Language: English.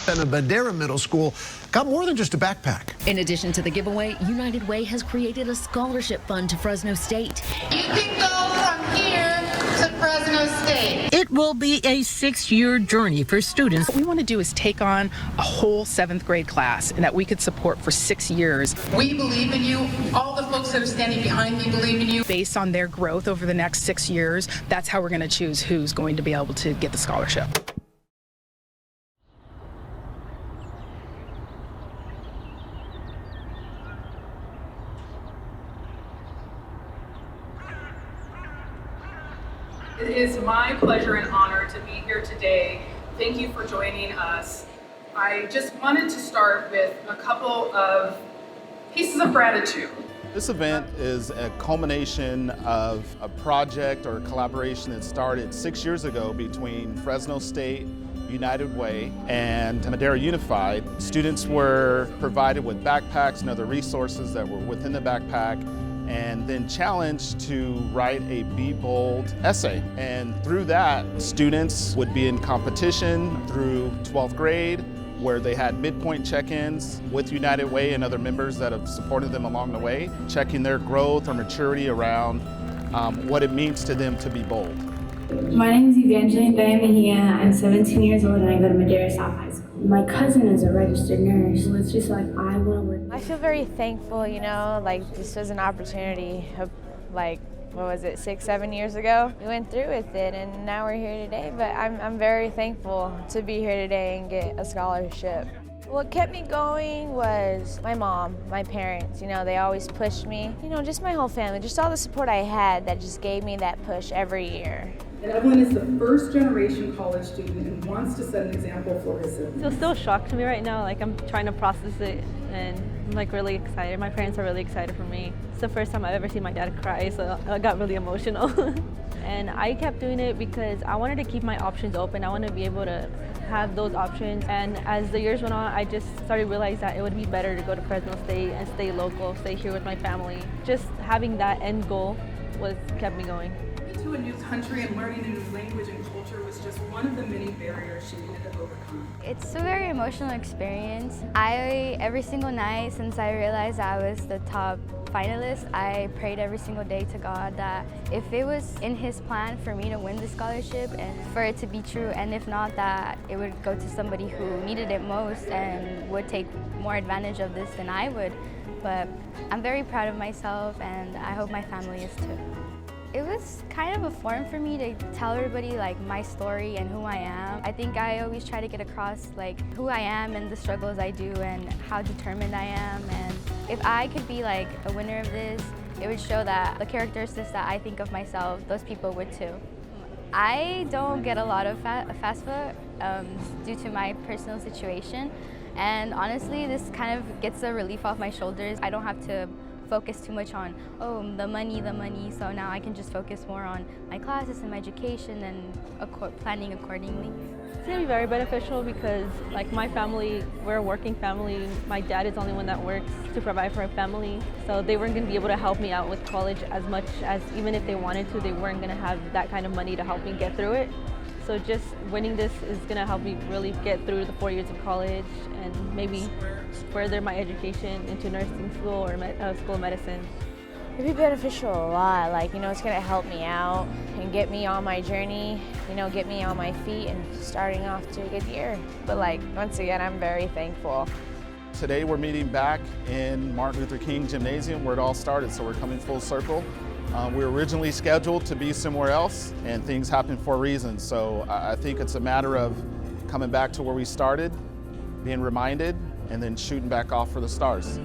And a Madera Middle School got more than just a backpack. In addition to the giveaway, United Way has created a scholarship fund to Fresno State. You can go from here to Fresno State. It will be a 6-year journey for students. What we want to do is take on a whole 7th grade class and that we could support for 6 years. We believe in you. All the folks that are standing behind me believe in you. Based on their growth over the next 6 years, that's how we're going to choose who's going to be able to get the scholarship. It is my pleasure and honor to be here today. Thank you for joining us. I just wanted to start with a couple of pieces of gratitude. This event is a culmination of a project or a collaboration that started 6 years ago between Fresno State, United Way, and Madera Unified. Students were provided with backpacks and other resources that were within the backpack, and then challenged to write a Be Bold essay. And through that, students would be in competition through 12th grade, where they had midpoint check-ins with United Way and other members that have supported them along the way, checking their growth or maturity around what it means to them to be bold. My name is Evangeline Mejia. I'm 17 years old and I go to Madera South High School. My cousin is a registered nurse, so it's just like I want to work. I feel very thankful, you know, like this was an opportunity of like, what was it, 6-7 years ago? We went through with it and now we're here today, but I'm very thankful to be here today and get a scholarship. What kept me going was my mom, my parents, you know, they always pushed me. You know, just my whole family, just all the support I had that just gave me that push every year. And Evelyn is the first generation college student and wants to set an example for his siblings. It's still shocked to me right now, like I'm trying to process it and I'm like really excited. My parents are really excited for me. It's the first time I've ever seen my dad cry, so I got really emotional. And I kept doing it because I wanted to keep my options open. I wanted to be able to have those options. And as the years went on, I just started to realize that it would be better to go to Fresno State and stay local, stay here with my family. Just having that end goal kept me going. To a new country and learning a new language and culture was just one of the many barriers she needed to overcome. It's a very emotional experience. Every single night since I realized I was the top finalist, I prayed every single day to God that if it was in His plan for me to win the scholarship and for it to be true, and if not, that it would go to somebody who needed it most and would take more advantage of this than I would. But I'm very proud of myself and I hope my family is too. It was kind of a form for me to tell everybody like my story and who I am. I think I always try to get across like who I am and the struggles I do and how determined I am. And if I could be like a winner of this, it would show that the characteristics that I think of myself, those people would too. I don't get a lot of FAFSA due to my personal situation. And honestly, this kind of gets a relief off my shoulders. I don't have to focus too much on, the money, so now I can just focus more on my classes and my education and planning accordingly. It's going to be very beneficial because like my family, we're a working family. My dad is the only one that works to provide for our family. So they weren't going to be able to help me out with college as much as even if they wanted to, they weren't going to have that kind of money to help me get through it. So just winning this is going to help me really get through the 4 years of college and maybe further my education into nursing school or school of medicine. It'd be beneficial a lot, like, you know, it's gonna help me out and get me on my journey, you know, get me on my feet and starting off to a good year. But like, once again, I'm very thankful. Today we're meeting back in Martin Luther King Gymnasium where it all started, so we're coming full circle. We were originally scheduled to be somewhere else and things happen for a reason, so I think it's a matter of coming back to where we started, being reminded, and then shooting back off for the stars.